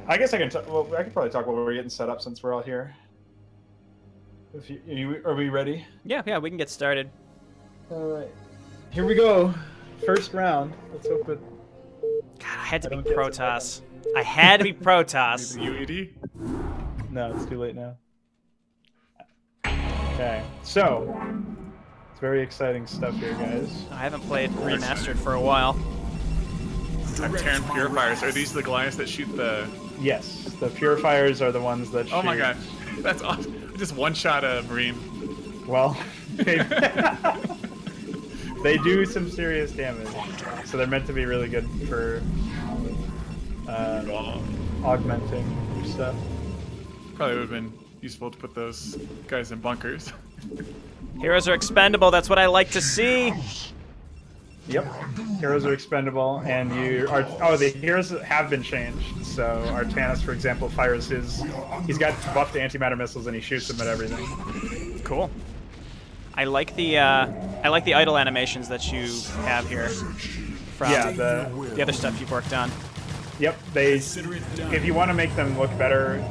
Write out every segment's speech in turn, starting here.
I guess I can. Well, I could probably talk while we're getting set up since we're all here. If are we ready? Yeah, we can get started. All right, here we go. First round. Let's hope it. God, I had to be Protoss. I had to be Protoss. UED? No, it's too late now. Okay, so it's very exciting stuff here, guys. I haven't played Remastered for a while. I'm Terran Purifiers. Are these the Goliaths that shoot the... Yes, the Purifiers are the ones that shoot... Oh my god, that's awesome. Just one-shot a Marine. Well, they do some serious damage, so they're meant to be really good for augmenting your stuff. Probably would have been useful to put those guys in bunkers. Heroes are expendable, that's what I like to see. Yep, heroes are expendable, and you are. Oh, the heroes have been changed. So Artanis, for example, fires his. He's got buffed antimatter missiles, and he shoots them at everything. Cool. I like the idle animations that you have here from the other stuff you've worked on. Yep, if you want to make them look better,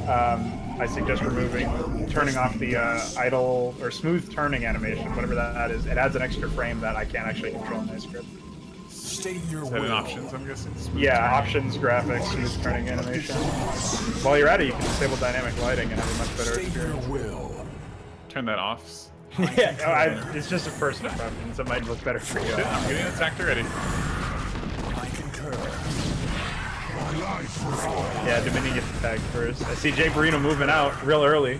I suggest turning off the idle or smooth turning animation, whatever that is. It adds an extra frame that I can't actually control in my script. Is that in options, I'm guessing? Yeah, options, graphics, smooth turning animation. While you're at it, you can disable dynamic lighting and have a much better experience. Turn that off. Yeah, it's just a personal preference. It might look better for you. I'm getting attacked already. I concur. Yeah, Dominion gets attacked first. I see Jayborino moving out real early.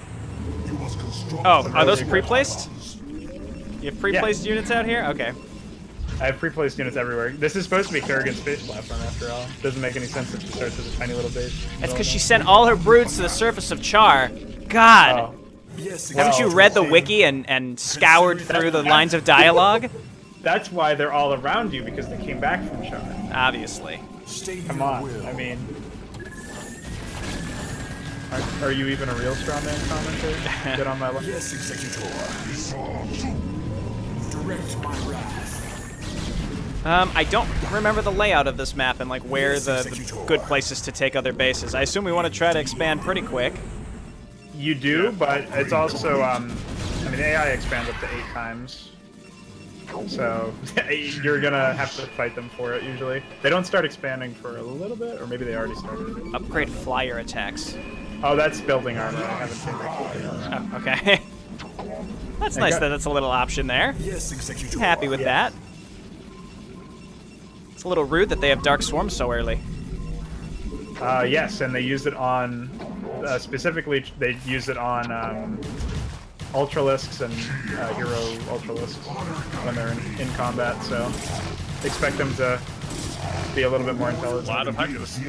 Oh, are those pre-placed? You have pre-placed units out here? Okay. I have pre-placed units everywhere. This is supposed to be Kerrigan's space platform, after all. Doesn't make any sense if she starts with a tiny little base. That's because she sent all her broods to the surface of Char. God! Oh. Haven't you read the wiki and scoured through the lines of dialogue? That's why they're all around you, because they came back from Char. Obviously. Come on, I mean... Are you even a real strawman commenter? Get on my level. Yes, Executor. Direct my wrath. I don't remember the layout of this map and like where the good places to take other bases. I assume we want to try to expand pretty quick. You do, but it's also, I mean, AI expands up to 8 times. So, you're gonna have to fight them for it, usually. They don't start expanding for a little bit, or maybe they already started. Upgrade flyer attacks. Oh, that's building armor. I haven't seen that. Oh, okay. That's nice that that's a little option there. Yes, Executor. Happy with that. It's a little rude that they have Dark Swarm so early. Yes, and they use it on... specifically, they use it on Ultralisks and Hero Ultralisks when they're in combat, so expect them to be a little bit more intelligent. A lot of Hyculus.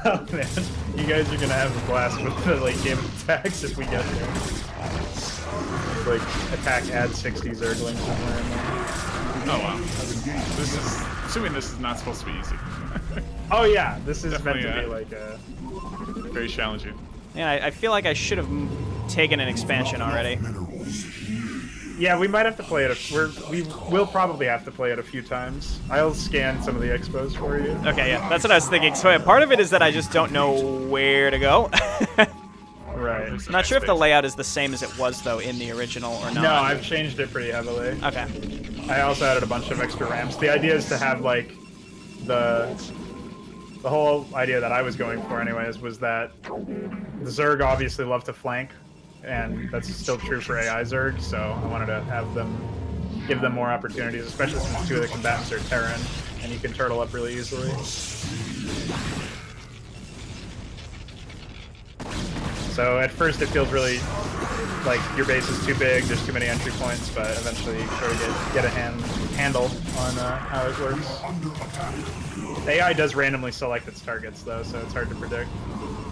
Oh man, you guys are gonna have a blast with the late game attacks if we get there. Like, attack add 60 Zerglings somewhere in there. Oh wow. This is... Assuming this is not supposed to be easy. Oh yeah, this is Definitely, meant to be like a... Very challenging. Yeah, I feel like I should have taken an expansion already. Yeah, we might have to play it. We will probably have to play it a few times. I'll scan some of the expos for you. Okay, yeah, that's what I was thinking. So part of it is that I just don't know where to go. Right. I'm not sure if the layout is the same as it was, though, in the original or not. No, I've changed it pretty heavily. Okay. I also added a bunch of extra ramps. The idea is to have, like, the whole idea that I was going for anyways was that the Zerg obviously love to flank, and that's still true for AI Zerg, so I wanted to have them, give them more opportunities, especially since 2 of the combatants are Terran, and you can turtle up really easily. So at first it feels really like your base is too big, there's too many entry points, but eventually you sort of get a handle on how it works. The AI does randomly select its targets though, so it's hard to predict.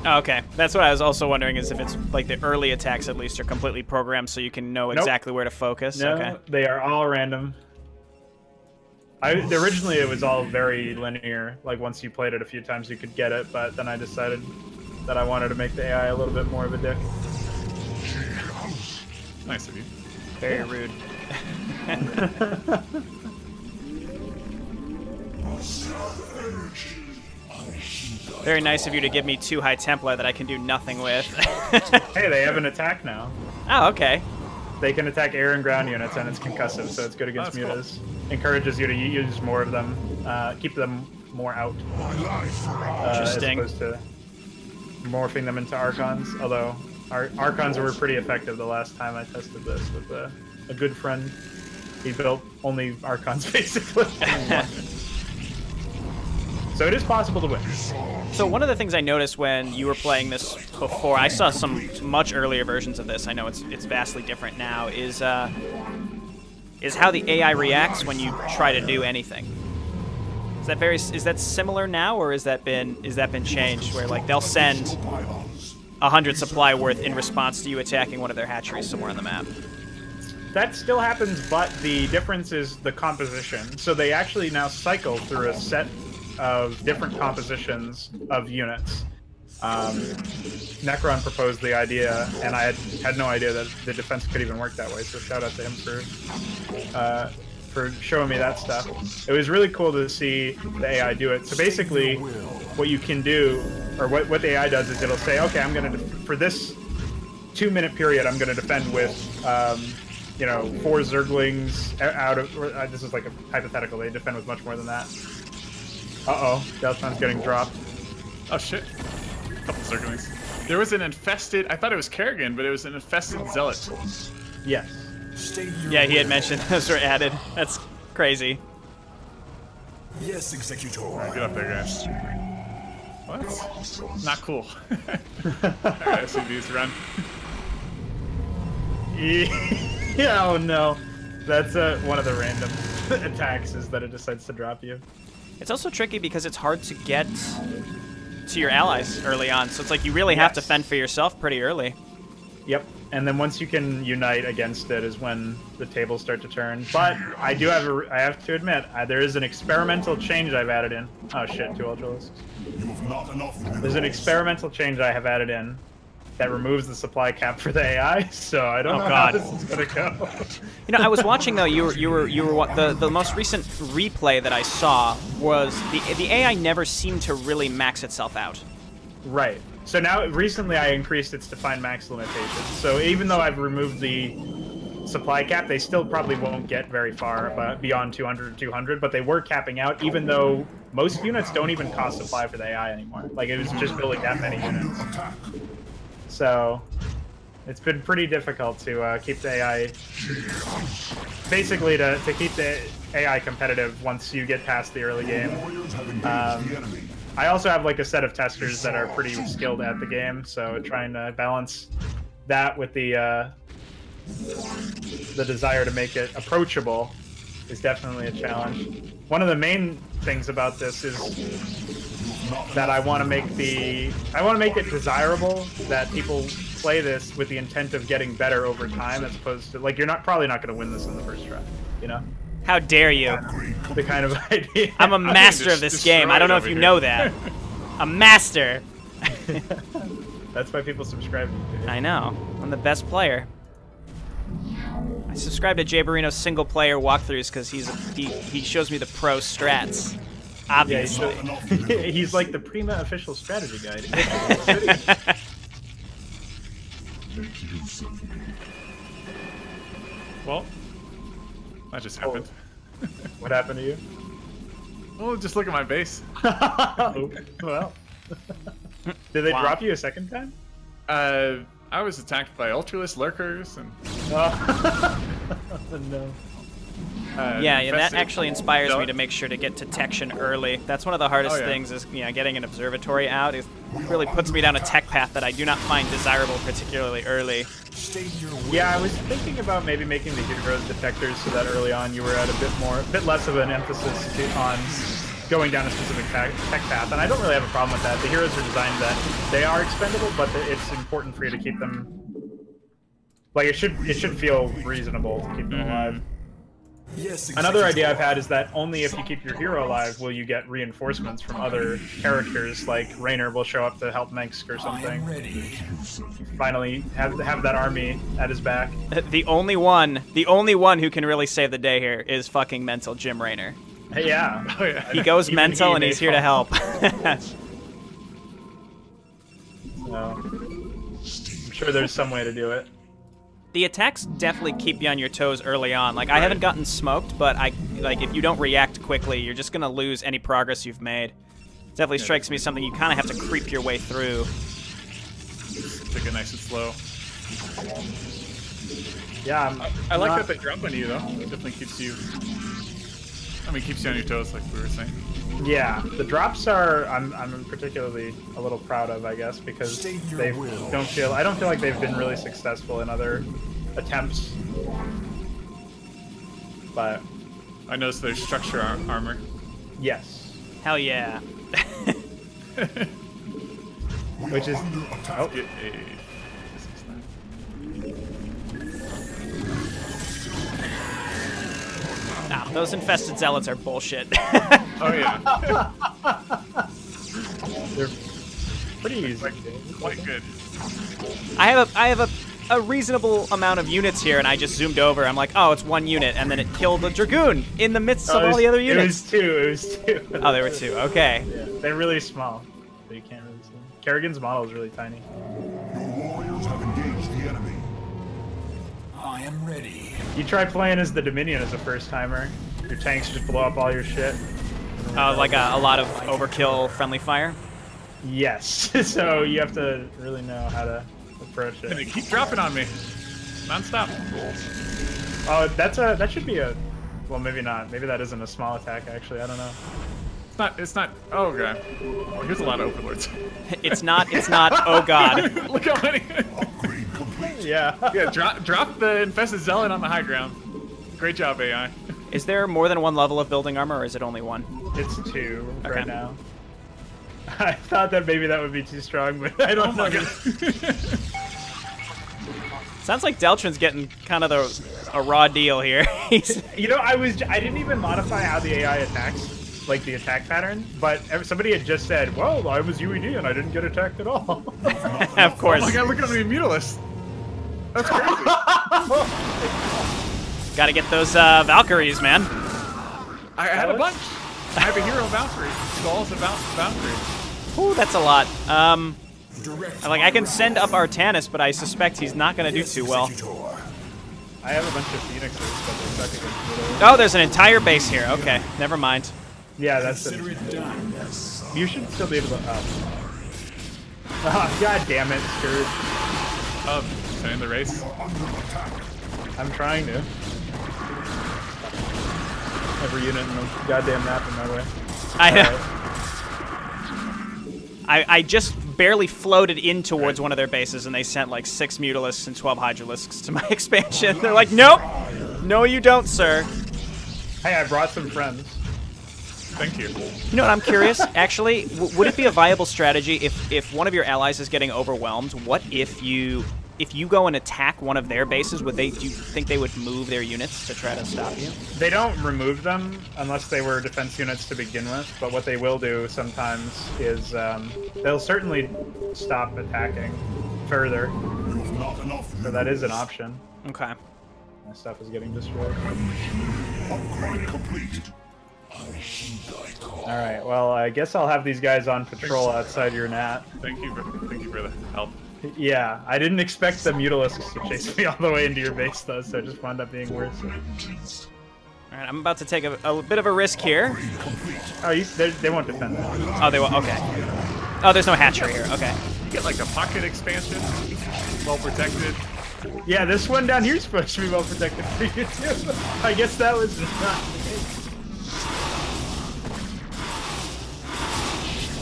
Oh, okay, that's what I was also wondering, is if it's like the early attacks at least are completely programmed so you can know exactly where to focus. No, okay. They are all random. Originally it was all very linear, like once you played it a few times you could get it, but then I decided that I wanted to make the AI a little bit more of a dick. Nice of you. Very rude. Very nice of you to give me 2 High Templar that I can do nothing with. Hey, they have an attack now. Oh, okay. They can attack air and ground units, and it's concussive, so it's good against That's cool. mutas. Encourages you to use more of them, keep them more out. Interesting. As opposed to morphing them into Archons, although Archons were pretty effective the last time I tested this with a good friend. He built only Archons, basically. So it is possible to win. So one of the things I noticed when you were playing this before, I saw some much earlier versions of this. I know it's vastly different now. Is how the AI reacts when you try to do anything. Is that similar now, or has that been changed? Where like they'll send 100 supply worth in response to you attacking one of their hatcheries somewhere on the map. That still happens, but the difference is the composition. So they actually now cycle through a set of different compositions of units. Necron proposed the idea, and I had no idea that the defense could even work that way, so shout out to him for showing me that stuff. It was really cool to see the AI do it. So basically, what you can do, or what the AI does is it'll say, okay, I'm going to, for this 2-minute period, I'm going to defend with, 4 Zerglings out of, this is like a hypothetical, they defend with much more than that. Uh-oh, Deltron's getting dropped. Oh shit. A couple Zerglings. There was an infested, I thought it was Kerrigan, but it was an infested Zealot. Yes. Yeah, he had mentioned those were added. That's crazy. Yes, Executor. Get up there, guys. Well, that's not cool. Alright, SCVs run. Yeah, oh no. That's one of the random attacks is that it decides to drop you. It's also tricky because it's hard to get to your allies early on, so it's like you really have to fend for yourself pretty early. Yep, and then once you can unite against it is when the tables start to turn. But I have to admit, there is an experimental change I've added in. Oh shit, 2 Ultralisks. There's an experimental change I have added in that removes the supply cap for the AI, so I don't know how this is gonna go. You know, I was watching though. You were the most recent replay that I saw was the AI never seemed to really max itself out. Right. So now recently I increased its defined max limitation. So even though I've removed the supply cap, they still probably won't get very far beyond 200, but they were capping out, even though most units don't even cost supply for the AI anymore. Like it was just building that many units. So it's been pretty difficult to keep the AI, basically to keep the AI competitive once you get past the early game. I also have like a set of testers that are pretty skilled at the game, so trying to balance that with the desire to make it approachable is definitely a challenge. One of the main things about this is that I want to make it desirable that people play this with the intent of getting better over time, as opposed to like you're probably not going to win this in the first try, you know? How dare you? The kind of idea. I'm a master of this game. I don't know if you know that. A master. That's why people subscribe to you. I know. I'm the best player. I subscribe to Jayborino's single player walkthroughs because he shows me the pro strats. Obviously. Yeah, he's like the Prima official strategy guide. Well, that just happened. What happened to you? Oh, just look at my base. Well. Did they drop you a second time? I was attacked by Ultralist lurkers and. No. Yeah, that actually inspires me to make sure to get detection early. That's one of the hardest things is, getting an observatory out. It really puts me down a tech path that I do not find desirable particularly early. Yeah, I was thinking about maybe making the heroes detectors so that early on you were at a bit less of an emphasis on going down a specific tech path, and I don't really have a problem with that. The heroes are designed that they are expendable, but it's important for you to keep them. Like it should feel reasonable to keep them alive. Yes, Another idea I've had is that only if you keep your hero alive will you get reinforcements from other characters, like Raynor will show up to help Mengsk or something. Finally have that army at his back. The only one who can really save the day here is fucking mental Jim Raynor. Hey, yeah. Oh yeah. He goes Even mental he and may he's here to fall. help. So, I'm sure there's some way to do it. The attacks definitely keep you on your toes early on. Like, I haven't gotten smoked, but if you don't react quickly, you're just gonna lose any progress you've made. It definitely strikes me something you kind of have to creep your way through. Take it nice and slow. Yeah, I like that they drop on you though. It definitely keeps you. I mean, keeps you on your toes, like we were saying. Yeah, the drops are I'm particularly a little proud of, I guess, because they don't feel I don't feel like they've been really successful in other attempts. But I noticed there's structure armor. yes, Hell yeah. which is oh, Nah, those infested zealots are bullshit. Oh yeah. they're pretty easy. Quite good. I have a reasonable amount of units here, and I just zoomed over. I'm like, oh, it's one unit, and then it killed a dragoon in the midst of all the other units. It was two. Oh, there were two. Okay. Yeah, they're really small, so you can't really see them. Kerrigan's model is really tiny. Your warriors have engaged the enemy. I am ready. You try playing as the Dominion as a first timer. Your tanks just blow up all your shit. Like a lot of overkill friendly fire. Yes, so you have to really know how to approach And they it. keep dropping on me, non-stop. Oh, that should be a, well, maybe not. Maybe that isn't a small attack actually. I don't know. It's not. Oh god. Oh, here's a lot of overlords. It's not. Oh god. Look how many. Upgrade complete. Yeah. Yeah, drop the infested zealot on the high ground. Great job, AI. Is there more than one level of building armor, or is it only one? It's two Okay. right now. I thought that maybe that would be too strong, but I don't know. Sounds like Deltrin's getting kind of a raw deal here. You know, I didn't even modify how the AI attacks, like the attack pattern, but somebody had just said, well, I was UED and I didn't get attacked at all. Of course. Oh my god, look at me, Mutalist. That's crazy. Got to get those Valkyries, man. I had a bunch. I have a hero Valkyrie. Gaul's a Valkyrie. Ooh, that's a lot. Direct I can send up Artanis, but I suspect he's not going to do Yes, too well. Executor. I have a bunch of Phoenixes, but they're stuck against Widows. Oh, there's an entire base here. Okay, never mind. Yeah, that's Consider it. it done. You should still be able to. Oh, god damn it, Scourge. Turning the race. I'm trying to. Every unit in the goddamn map in my way. I know. Alright. I just barely floated in towards one of their bases, and they sent like 6 Mutalisks and 12 Hydralisks to my expansion. They're like, nope, no, you don't, sir. Hey, I brought some friends. Thank you. You know what? I'm curious. Actually, would it be a viable strategy if one of your allies is getting overwhelmed? What if you go and attack one of their bases? Do you think they would move their units to try to stop you? They don't remove them unless they were defense units to begin with, but what they will do sometimes is they'll certainly stop attacking further. Not enough. So that is an option. Okay. My stuff is getting destroyed. Upgrade complete. Alright, well, I guess I'll have these guys on patrol outside your nat. Thank you for the help. Yeah, I didn't expect the Mutalisks to chase me all the way into your base, though, so it just wound up being worse. All right, I'm about to take a bit of a risk here. Oh, they won't defend that. Oh, they will. Okay. Oh, there's no hatchery here. Okay. You get like a pocket expansion, well protected. Yeah, this one down here is supposed to be well protected for you, too. I guess that was not the case.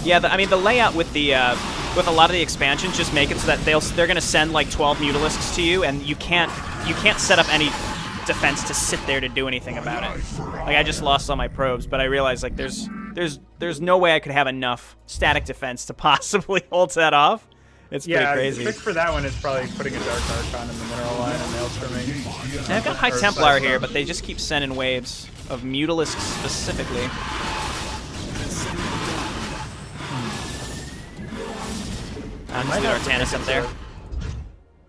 Yeah, I mean the layout with the with a lot of the expansions just make it so that they're gonna send like 12 Mutalisks to you, and you can't set up any defense to sit there to do anything about it. Like I just lost all my probes, but I realized like there's no way I could have enough static defense to possibly hold that off. It's pretty crazy. The trick for that one is probably putting a Dark Archon in the mineral line and Maelstrom. And I've got High Templar here, but they just keep sending waves of Mutalisks specifically. I'm just gonna Artanis up there.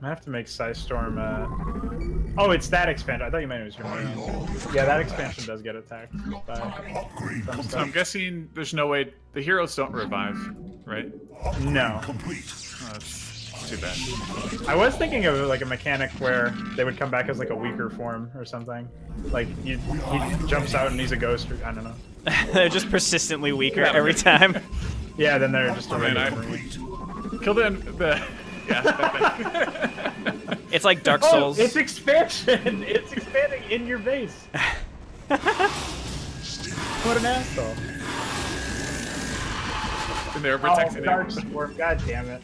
I have to make Psystorm Oh, it's that expansion. I thought you meant it was your main. Yeah, that expansion does get attacked by some So stuff. I'm guessing there's no way the heroes don't revive, right? No. Oh, that's too bad. I was thinking of like a mechanic where they would come back as like a weaker form or something. Like he jumps out and he's a ghost or I don't know. They're just persistently weaker every time. Yeah, then they're just a Man, regular Marine. Kill the yeah. That thing. It's like Dark Oh, Souls. it's expansion! It's expanding in your base. What an asshole. And they're Oh, protecting Dark it. Storm, god damn it.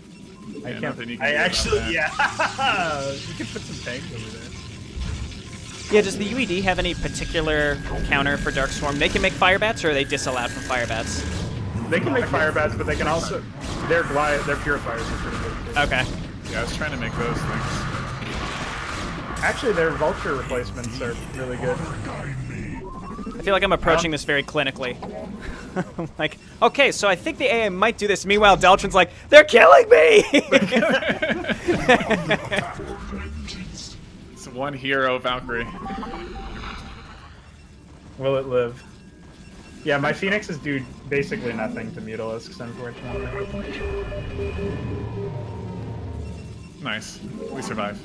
I Yeah, can't. nothing you can I do about actually, that. yeah. You can put some tanks over there. Yeah, does the UED have any particular counter for Darkstorm? They can make fire bats, or are they disallowed from fire bats? They can make fire bats, but they can also their purifiers are pretty good too. Okay. Yeah, I was trying to make those things. Actually, their vulture replacements are really good. I feel like I'm approaching this very clinically. I'm like, okay, so I think the AI might do this. Meanwhile, Deltron's like, they're killing me! It's one hero, Valkyrie. Will it live? Yeah, my phoenixes do basically nothing to mutilisks, unfortunately. Nice. We survive.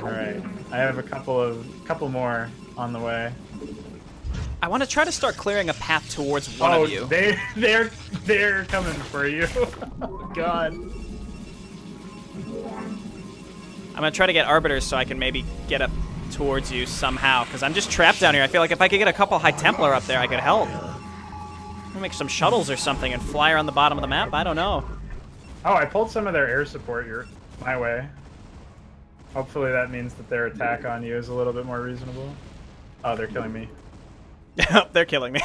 All right, I have a couple more on the way. I want to try to start clearing a path towards one of you. They're coming for you. Oh, God. I'm going to try to get Arbiters so I can maybe get up towards you somehow, because I'm just trapped down here. I feel like if I could get a couple High Templar up there, I could help. I'll make some shuttles or something and fly around the bottom of the map. I don't know. Oh, I pulled some of their air support my way. Hopefully that means that their attack on you is a little bit more reasonable. Oh, they're killing me. They're killing me.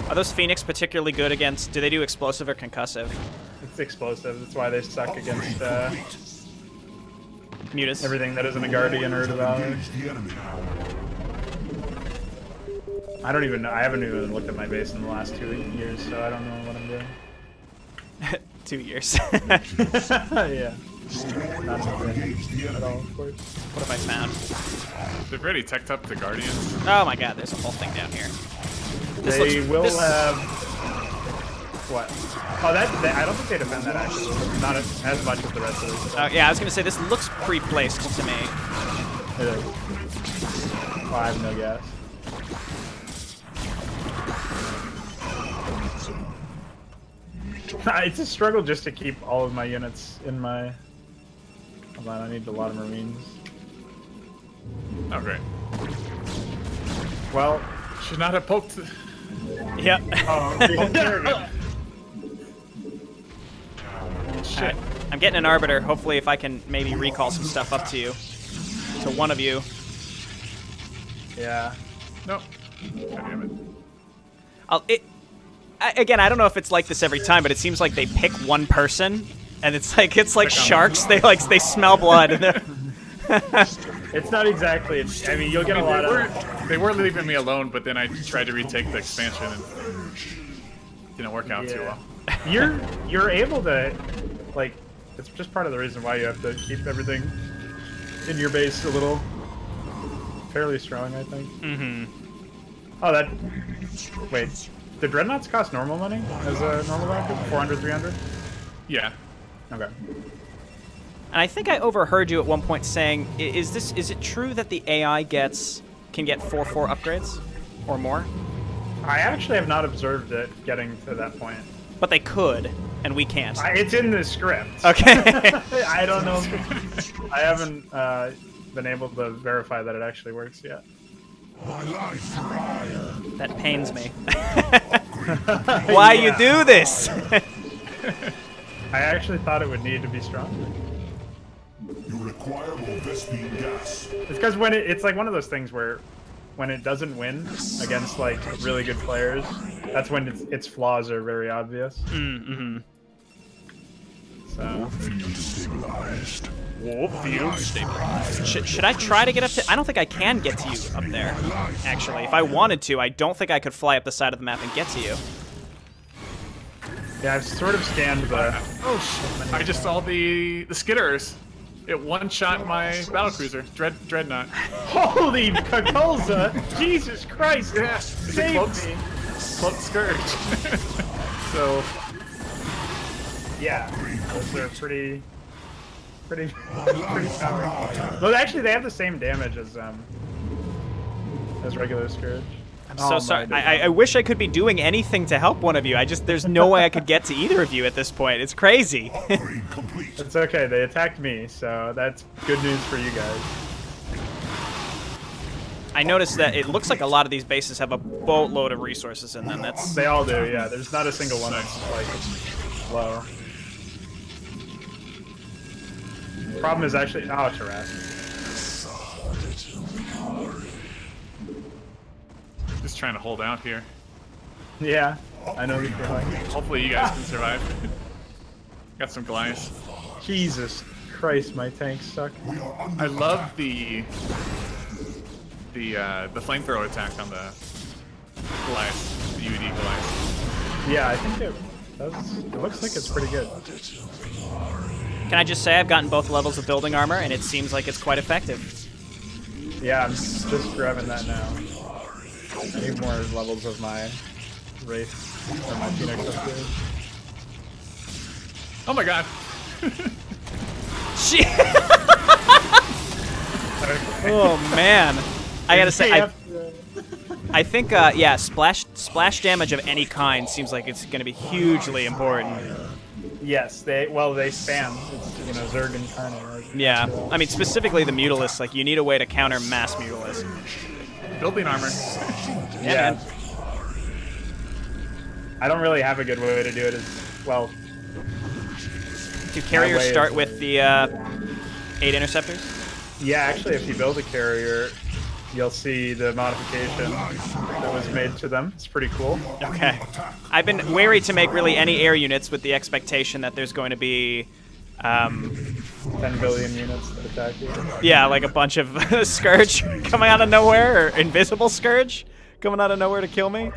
Are those Phoenix particularly good against... Do they do explosive or concussive? It's explosive. That's why they suck against Mutas. everything that isn't a Guardian or a Devourer. I don't even know. I haven't even looked at my base in the last 2 years, so I don't know what I'm doing. 2 years. Yeah. Not at all, of course. What have I found? They've already teched up the Guardians. Oh my god, there's a whole thing down here. This They looks- will this- have... What? Oh, I don't think they defend that, actually. Not as much as the rest of this. yeah, I was gonna say, this looks pre-placed to me. It is. Oh, I have no gas. It's a struggle just to keep all of my units in my... Hold on, I need a lot of Marines. Oh, great. Well... Should not have poked. Yep. Oh, Shit. I'm getting an Arbiter. Hopefully if I can maybe recall some stuff up to you. To one of you. yeah. Nope. God damn it. Again, I don't know if it's like this every time, but it seems like they pick one person, and it's like sharks. They smell blood. And they're It's not exactly... I mean, you'll get a lot of... They were leaving me alone, but then I tried to retake the expansion and didn't work out too well. You're able to, like, it's just part of the reason why you have to keep everything in your base a little fairly strong, I think. Mm-hmm. Oh, that... Wait. The Dreadnoughts cost normal money as a normal weapon? 400, 300? Yeah. Okay. And I think I overheard you at one point saying, is it true that the AI can get 4/4 upgrades or more? I actually have not observed it getting to that point. But they could, and we can't. It's in the script. Okay. I don't know. I haven't been able to verify that it actually works yet. That pains me. Why you do this? I actually thought it would need to be stronger. You require more Vespine gas. It's because when it's like one of those things where when it doesn't win against like really good players, that's when its flaws are very obvious. Mm-hmm. So Field stabilized. Field stabilized. Should I try to get up to... I don't think I can get to you up there, actually. If I wanted to, I don't think I could fly up the side of the map and get to you. Yeah, I've sort of scanned the. Oh shit! I just saw the skitterers. It one-shot my battlecruiser, Dreadnought. Holy Kakulza! Jesus Christ! Yeah, Save me! Cloaked Scourge. So, yeah, those are pretty powerful. Well, actually, they have the same damage as regular Scourge. I'm so sorry. I wish I could be doing anything to help one of you. There's no way I could get to either of you at this point. It's crazy. It's okay. They attacked me, so that's good news for you guys. I noticed that it looks like a lot of these bases have a boatload of resources in them. They all do, yeah. There's not a single one that's like low. Problem is actually Tarrasque. just trying to hold out here. Yeah, I know the feeling. Hopefully you guys can survive. Got some Goliaths. Jesus Christ, my tanks suck. I love the flamethrower attack on the Goliath, the UED Goliath. Yeah, I think it looks like it's pretty good. Can I just say I've gotten both levels of building armor, and it seems like it's quite effective. Yeah, I'm just grabbing that now. I need more levels of my Wraith or my Phoenix upgrade. Oh my god! Shit! Oh man, I gotta say, I think yeah, splash damage of any kind seems like it's gonna be hugely important. Yes, they spam. It's, you know, Zerg and Karna. Right? Yeah, I mean specifically the Mutalisk. Like you need a way to counter mass Mutalisk. Building armor. Yeah. I don't really have a good way to do it. As well. Do carriers start with the 8 interceptors? Yeah, actually, if you build a carrier, you'll see the modification that was made to them. It's pretty cool. Okay. I've been wary to make really any air units with the expectation that there's going to be 10 billion units that attack you. Yeah, like a bunch of Scourge coming out of nowhere, or invisible Scourge coming out of nowhere to kill me.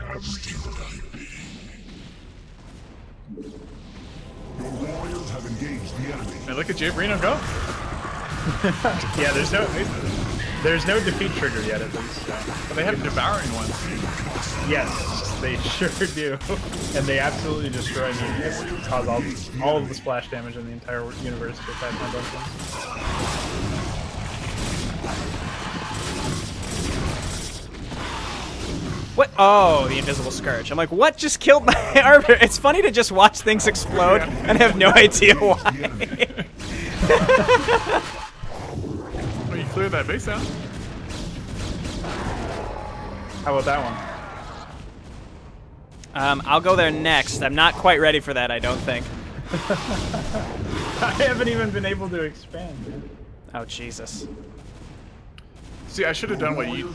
Now look at Jayborino go. Yeah, there's no defeat trigger yet, at least. But they have devouring ones. Yes, they sure do, and they absolutely destroy me. Cause all of the splash damage in the entire universe to attack my dungeon. What? Oh, the invisible Scourge. I'm like, what just killed my Arbiter? It's funny to just watch things explode and have no idea why. Well, you cleared that base out. How about that one? I'll go there next. I'm not quite ready for that, I don't think. I haven't even been able to expand, man. Oh, Jesus. See, I should have done what you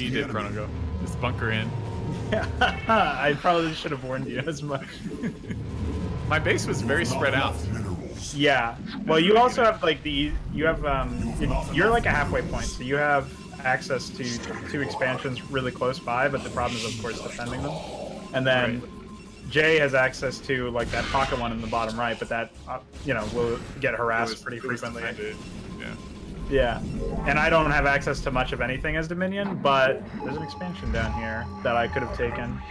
did, Chronogo. Just bunker in. Yeah, I probably should have warned you as much. My base was very spread out. Yeah. Well, you also have like you're like a halfway point, so you have access to 2 expansions really close by, but the problem is, of course, defending them. And then Jay has access to like that pocket one in the bottom right, but that you know, will get harassed pretty frequently. Yeah, and I don't have access to much of anything as Dominion, but there's an expansion down here that I could have taken.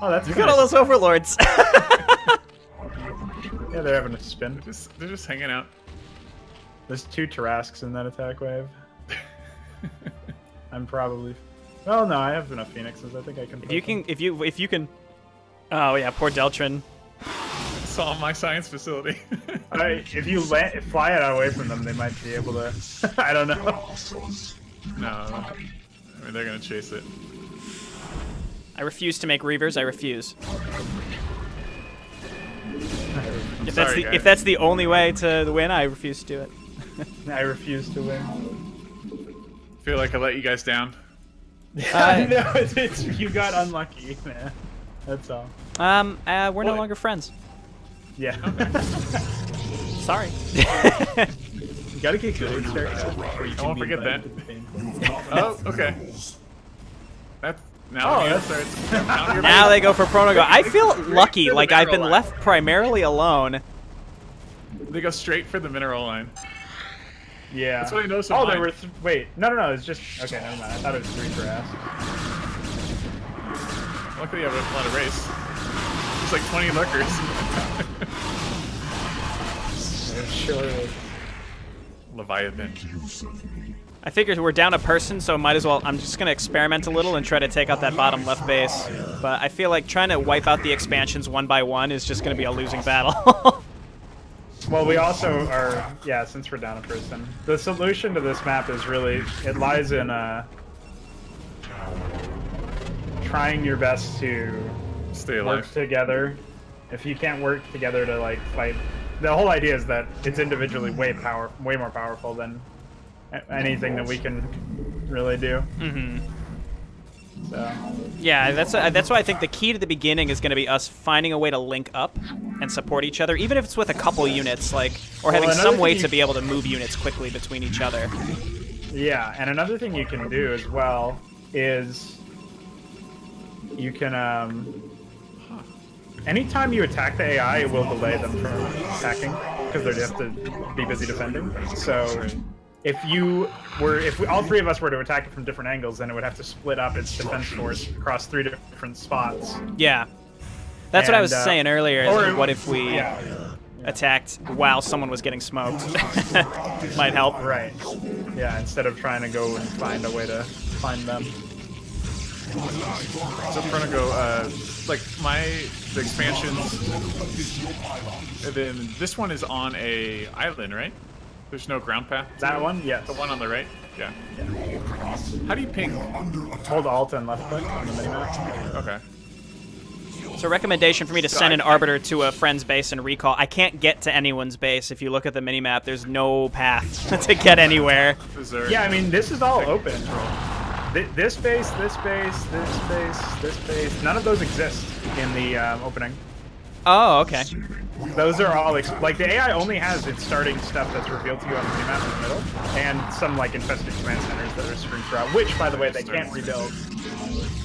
Oh, that's You got all those overlords. Yeah, they're having a spin. They're just hanging out. There's 2 Tarrasques in that attack wave. I'm probably. Well, no, I have enough Phoenixes. I think I can. If you can. Oh yeah, poor Deltrin. Saw my science facility. If you fly it away from them, they might be able to. I don't know. No, I mean they're gonna chase it. I refuse to make Reavers. I refuse. If that's the only way to win, I refuse to do it. I refuse to win. Feel like I let you guys down. No, you got unlucky, man. That's all. We're no longer friends. Yeah. Sorry. You gotta get good at StarCraft. I won't forget that. Oh, okay. Now Oh, the that's- starts. Now you're Now they go for Proto Go. I feel lucky, for the like I've been mineral left primarily alone. They go straight for the mineral line. Yeah. That's what I noticed. Oh, there were. Wait, no. It's just okay. Never mind. I thought it was 3 grass. Luckily, I have a lot of race. There's like 20 lurkers. Sure. Leviathan. I figured we're down a person, so might as well. I'm just gonna experiment a little and try to take out that bottom left base. But I feel like trying to wipe out the expansions one by one is just gonna be a losing battle. Well, we also are. Yeah, since we're down a person, the solution to this map is really it lies in trying your best to Stay work alive. together. If you can't work together to like fight, the whole idea is that it's individually way more powerful than anything that we can really do. Mm-hmm. So Yeah, that's why I think the key to the beginning is going to be us finding a way to link up and support each other, even if it's with a couple units, like, or having some way to be able to move units quickly between each other. yeah, and another thing you can do as well is you can anytime you attack the AI, it will delay them from attacking because they have to be busy defending. So if all 3 of us were to attack it from different angles, then it would have to split up its defense force across 3 different spots. Yeah, that's what I was saying earlier. Is or like, what if we attacked while someone was getting smoked? Might help. Right. Yeah, instead of trying to go and find a way to find them. So I'm gonna go, like, the expansions, and then this one is on a island, right? There's no ground path? That one? Yes. The one on the right? Yeah. How do you ping? Hold Alt and left click on the minimap. Okay. So recommendation for me to send an Arbiter to a friend's base and recall. I can't get to anyone's base. If you look at the minimap, there's no path to get anywhere. Yeah, I mean, this is all open. This base, this base, this base, this base, none of those exist in the opening. Oh, okay. Those are all, like, the AI only has its starting stuff that's revealed to you on the minimap in the middle, and some, like, infested command centers that are strewn throughout, which, by the way, they can't rebuild.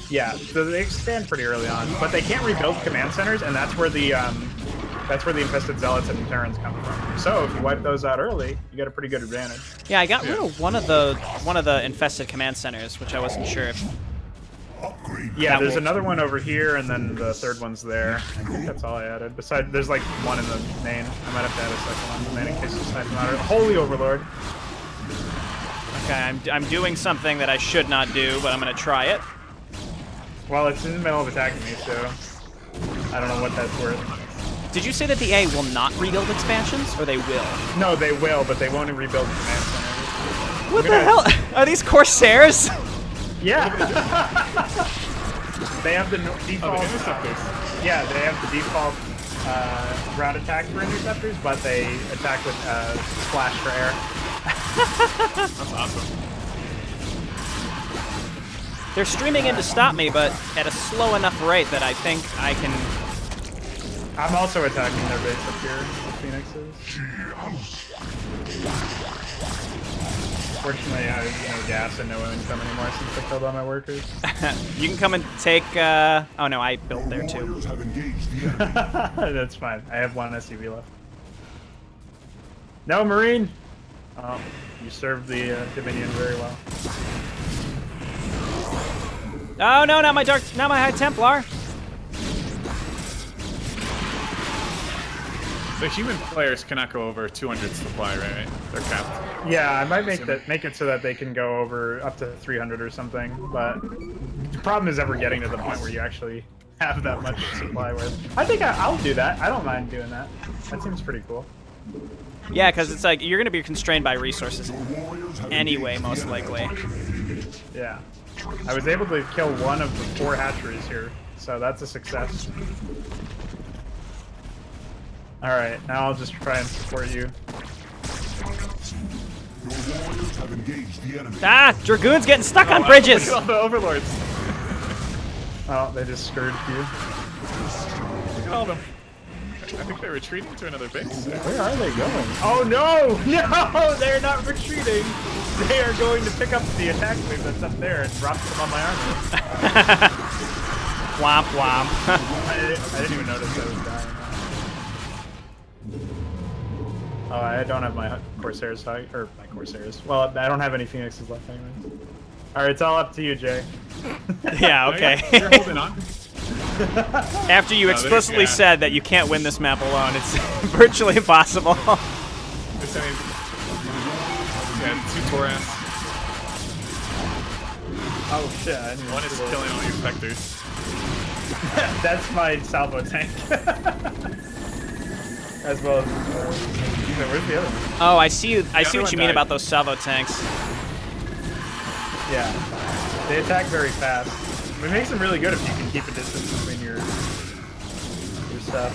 Yeah, so they expand pretty early on, but they can't rebuild command centers, and that's where the infested zealots and Terrans come from. So if you wipe those out early, you get a pretty good advantage. Yeah, I got rid of one of the infested command centers, which I wasn't sure if. Yeah, there's another one over here, and then the 3rd one's there. I think that's all I added. Besides, there's like one in the main. I might have to add a second one in the main in case you decide to not. Holy Overlord! Okay, I'm doing something that I should not do, but I'm gonna try it. Well, it's in the middle of attacking me, so I don't know what that's worth. Did you say that the A will not rebuild expansions, or they will? No, they will, but they won't rebuild command centers. What the hell? Are these Corsairs? Yeah. They have the default. Oh, the interceptors. Yeah, they have the default ground attack for interceptors, but they attack with splash for air. That's awesome. They're streaming in to stop me, but at a slow enough rate that I think I can. I'm also attacking their base up here, the Phoenixes. Fortunately, I have no gas and no income anymore since I killed all my workers. You can come and take. Oh no, I built there too. That's fine. I have 1 SUV left. No, Marine! Oh, you served the Dominion very well. Oh no, not my High Templar. The human players cannot go over 200 supply, right? They're capped. Yeah, I might make it so that they can go over up to 300 or something, but the problem is ever getting to the point where you actually have that much supply with. I think I'll do that. I don't mind doing that. That seems pretty cool. Yeah, because it's like you're going to be constrained by resources anyway, most likely. Yeah. I was able to kill 1 of the 4 hatcheries here, so that's a success. Alright, now I'll just try and support you. Ah! Dragoon's getting stuck on bridges! Look at all the overlords. Oh, they just scurred you. Look at all of them. I think they're retreating to another base. Where are they going? Oh no! No! They're not retreating! They are going to pick up the attack wave that's up there and drop them on my army. Womp womp. I didn't even notice I was dying. Oh, I don't have my Corsairs, or my Corsairs. Well, I don't have any Phoenixes left anyway. Alright, it's all up to you, Jay. Yeah, okay. Oh, yeah. You're holding on. After you explicitly said that you can't win this map alone, it's virtually impossible. This ain't... Yeah, 2 Tauras. Oh shit, I didn't even One is see that. killing all your specters. That's my salvo tank. As well as... where's the other one? Oh, I see. I see other what you one mean died. about those salvo tanks. Yeah. They attack very fast. It makes them really good if you can keep a distance between your stuff.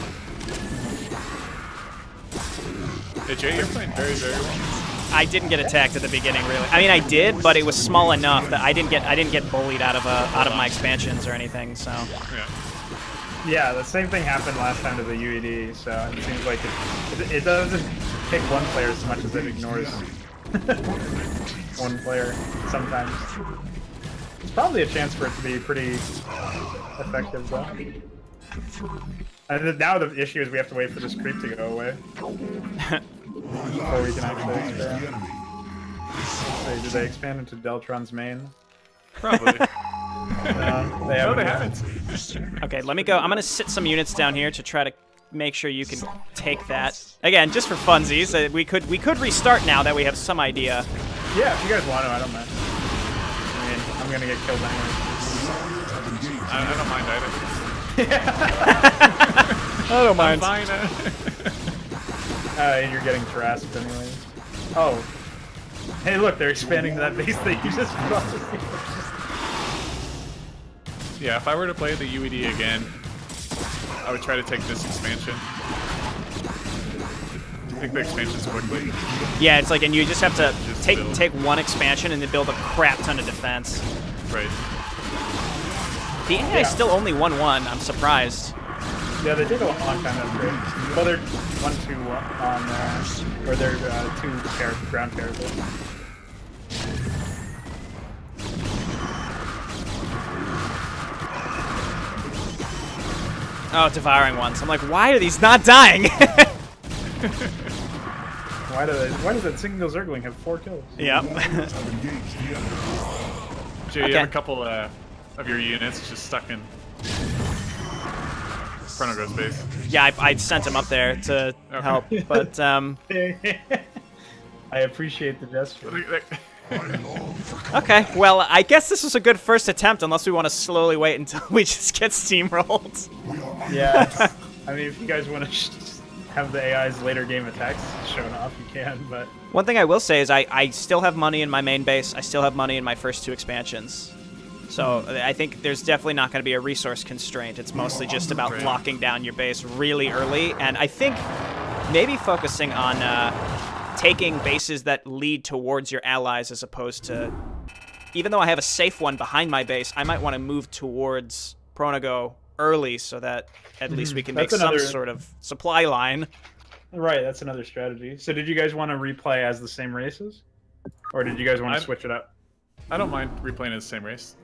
Hey, Jay, you're playing very, very well. I didn't get attacked at the beginning, really. I mean, I did, but it was small enough that I didn't get bullied out of my expansions or anything. So. Yeah. Yeah, the same thing happened last time to the UED, so it seems like it doesn't pick one player as much as it ignores one player sometimes. It's probably a chance for it to be pretty effective, though. And now the issue is we have to wait for this creep to go away before we can actually expand. Wait, did they expand into Deltron's main? Probably. No, they No, haven't. they yet. haven't. Okay, let me go. I'm gonna sit some units down here to try to make sure you can take that. Again, just for funsies. We could restart now that we have some idea. Yeah, if you guys want to, I don't mind. I mean, I'm gonna get killed anyway. I don't mind either. I don't I'm fine. You're getting harassed anyway. Oh. Hey, look, they're expanding to that base that you just put on the field. Yeah, if I were to play the UED again, I would try to take this expansion. Take the expansions quickly. Yeah, it's like, and you just have to Just take build. take one expansion and then build a crap ton of defense. Right. The AI is still only 1-1. I'm surprised. Yeah, they take a long time to upgrade. Well, they're 1-2 on or they're 2 ground characters. Oh, devouring ones. I'm like, why are these not dying? Why does that single Zergling have 4 kills? Yep. Jay, you Okay. have a couple of your units just stuck in Chronogo's base. Yeah, I sent him up there to help, but I appreciate the gesture. okay. Well, I guess this was a good first attempt, unless we want to slowly wait until we just get steamrolled. Yeah. I mean, if you guys want to have the AI's later game attacks shown off, you can, but... One thing I will say is I still have money in my main base. I still have money in my first 2 expansions. So I think there's definitely not going to be a resource constraint. It's mostly just about locking down your base really early. And I think maybe focusing on taking bases that lead towards your allies as opposed to... Even though I have a safe one behind my base, I might want to move towards Pronago early so that at least we can make some sort of supply line. Right, that's another strategy. So did you guys want to replay as the same races? Or did you guys want to switch it up? I don't mind replaying as the same race.